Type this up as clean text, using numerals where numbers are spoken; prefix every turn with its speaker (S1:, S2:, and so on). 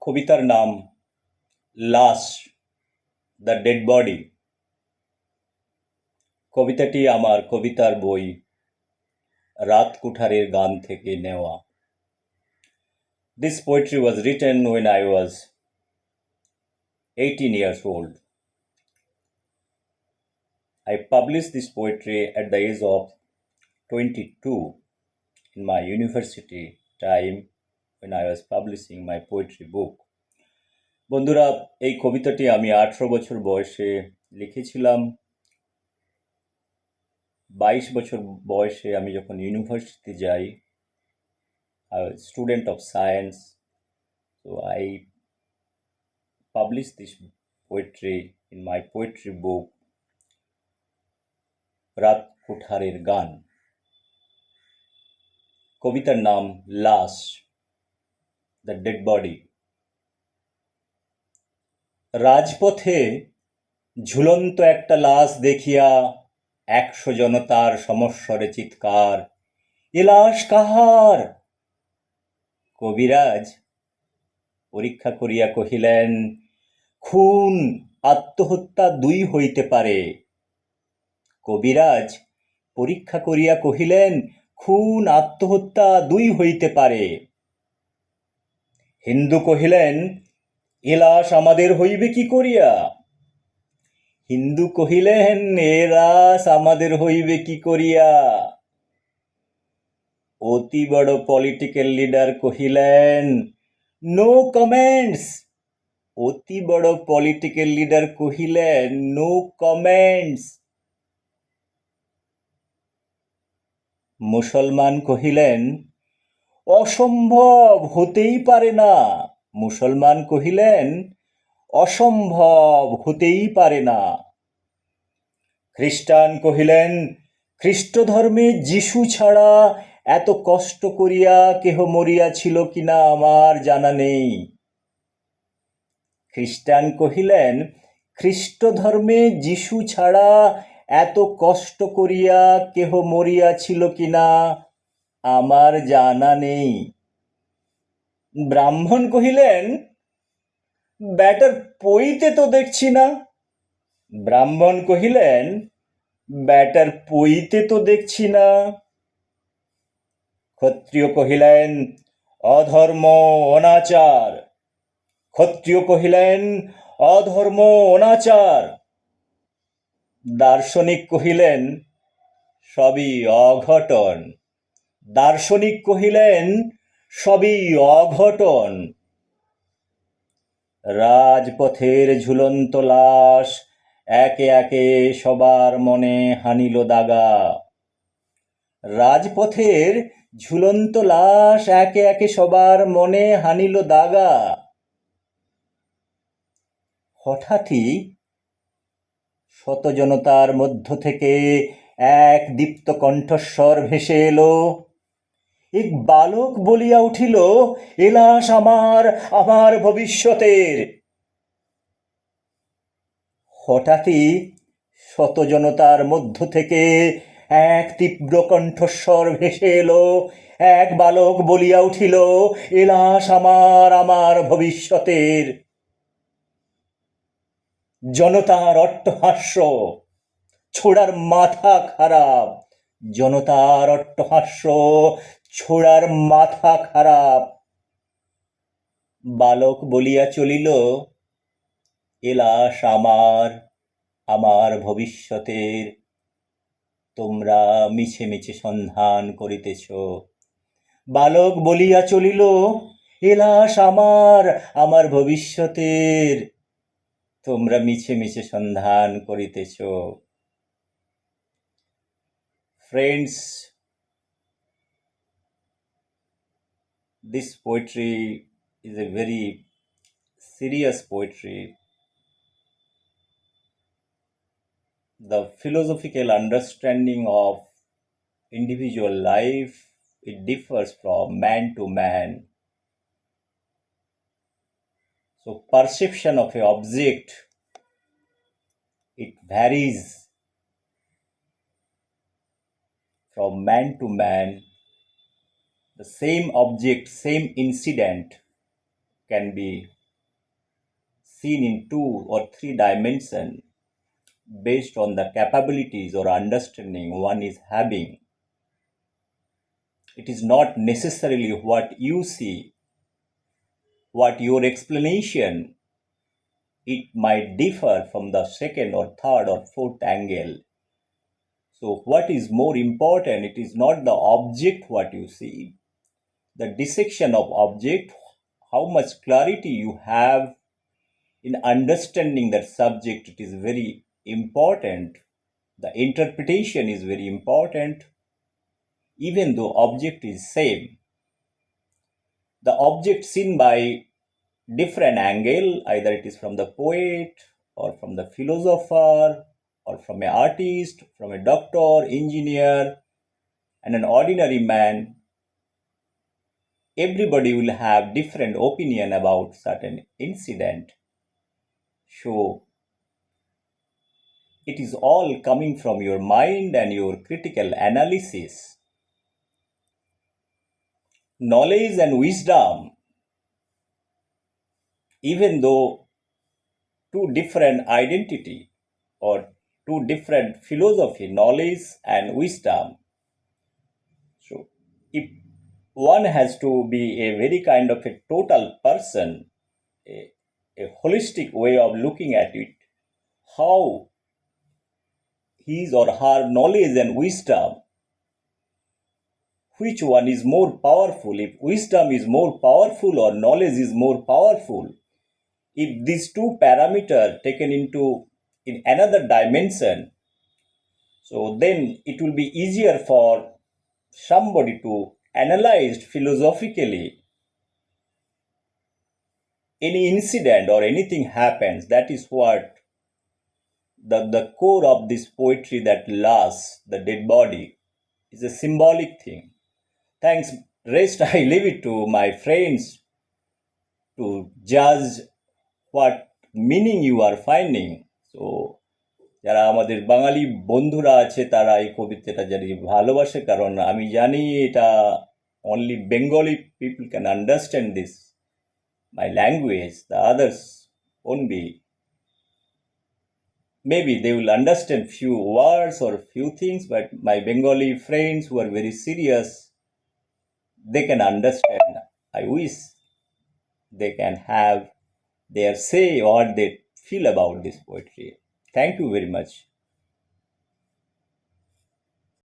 S1: কবিতার নাম লাশ, দ্য ডেড বডি। কবিতাটি আমার কবিতার বই রাত কুঠারের গান থেকে নেওয়া। This poetry was written when I was 18 years old. I published this poetry at the age of 22 in my university time when I was publishing my poetry book. বন্ধুরা, এই কবিতাটি আমি 18 বছর বয়সে লিখেছিলাম। 22 বছর বয়সে আমি যখন ইউনিভার্সিটি যাই, I was a student of science, so I published this poetry in my poetry book রাত কুঠারের গান। কবিতার নাম লাশ, দ্য ডেড বডি। রাজপথে ঝুলন্ত একটা লাশ দেখিয়া 100 জনতার সমস্বরে চিৎকার, এ লাশ কাহার? কবিরাজ পরীক্ষা করিয়া কহিলেন, খুন আত্মহত্যা দুই হইতে পারে। কবিরাজ পরীক্ষা করিয়া কহিলেন, খুন আত্মহত্যা দুই হইতে পারে। হিন্দু কহিলেন, এ লাশ আমাদের হইবে কি করিয়া? হিন্দু কহিলেন, এ লাশ আমাদের হইবে কি করিয়া? অতি বড় পলিটিক্যাল লিডার কহিলেন, নো কমেন্টস। অতি বড় পলিটিক্যাল লিডার কহিলেন, নো কমেন্টস। মুসলমান কহিলেন, অসম্ভব, হতেই পারে না। মুসলমান কহিলেন, অসম্ভব, হতেই পারে না। খ্রিস্টান কহিলেন, খ্রিস্ট ধর্মে যিশু ছাড়া এত কষ্ট করিয়া কেহ মরিয়াছিল কিনা আমার জানা নেই। খ্রিস্টান কহিলেন, খ্রিস্ট ধর্মে যিশু ছাড়া এত কষ্ট করিয়া কেহ মরিয়াছিল কিনা আমার জানা নেই। ব্রাহ্মণ কহিলেন, ব্যাটার পইতে তো দেখছি না। ব্রাহ্মণ কহিলেন, ব্যাটার পইতে তো দেখছি না। ক্ষত্রিয় কহিলেন, অধর্ম অনাচার। ক্ষত্রিয় কহিলেন, অধর্ম অনাচার। দার্শনিক কহিলেন, সবই অঘটন। দার্শনিক কহিলেন, সবই অঘটন। রাজপথের ঝুলন্ত লাশ একে একে সবার মনে হানিল দাগা। রাজপথের ঝুলন্ত লাশ একে একে সবার মনে হানিল দাগা। হঠাৎই শত জনতার মধ্য থেকে এক দীপ্ত কণ্ঠস্বর ভেসে এলো। এক বালক বলিয়া উঠিল, এ লাশ আমার, আমার ভবিষ্যতের। হঠাৎই শত জনতার মধ্য থেকে এক তীব্র কণ্ঠস্বর ভেসে এলো। এক বালক বলিয়া উঠিল, এ লাশ আমার, আমার ভবিষ্যতের। জনতার অট্টহাস্য, ছোড়ার মাথা খারাপ। জনতার অট্টহাস্য, ছোড়ার মাথা খারাপ। বালক বলিয়া চলিল, এ লাশ আমার, আমার ভবিষ্যতের। তোমরা মিছে মিছে সন্ধান করিতেছ। বালক বলিয়া চলিল, এ লাশ আমার, আমার ভবিষ্যতের। তোমরা মিছে মিছে সন্ধান করিতেছ। Friends, this poetry is a very serious poetry. The philosophical understanding of individual life, it differs from man to man. So perception of an object, it varies from man to man. The same object, same incident can be seen in 2 or 3 dimensions based on the capabilities or understanding one is having. It is not necessarily what you see, what your explanation. It might differ from the second or third or fourth angle. So, what is more important? It is not the object what you see, the dissection of object, how much clarity you have in understanding that subject. It is very important. The interpretation is very important, even though object is same. The object seen by different angle, either it is from the poet or from the philosopher or from an artist, from a doctor, engineer, and an ordinary man. Everybody will have different opinion about certain incident. So it is all coming from your mind and your critical analysis. Knowledge and wisdom, even though two different identity or two different philosophy, knowledge and wisdom. So if one has to be a very kind of a total person, a holistic way of looking at it, how his or her knowledge and wisdom, which one is more powerful? If wisdom is more powerful or knowledge is more powerful, if these two parameters taken into in another dimension, so then it will be easier for somebody to analyze philosophically any incident or anything happens. That is what the core of this poetry, that lasts, the dead body, is a symbolic thing. Thanks. Rest I leave it to my friends to judge what meaning you are finding. So যারা আমাদের বাঙালি বন্ধুরা আছে তারা এই কবিতাটা জানি ভালোবাসে, কারণ আমি জানি এটা only Bengali people can understand this, my language. The others won't be. Maybe they will understand few words or few things, but my Bengali friends who are very serious, they can understand. I wish they can have their say what they feel about this poetry. Thank you very much.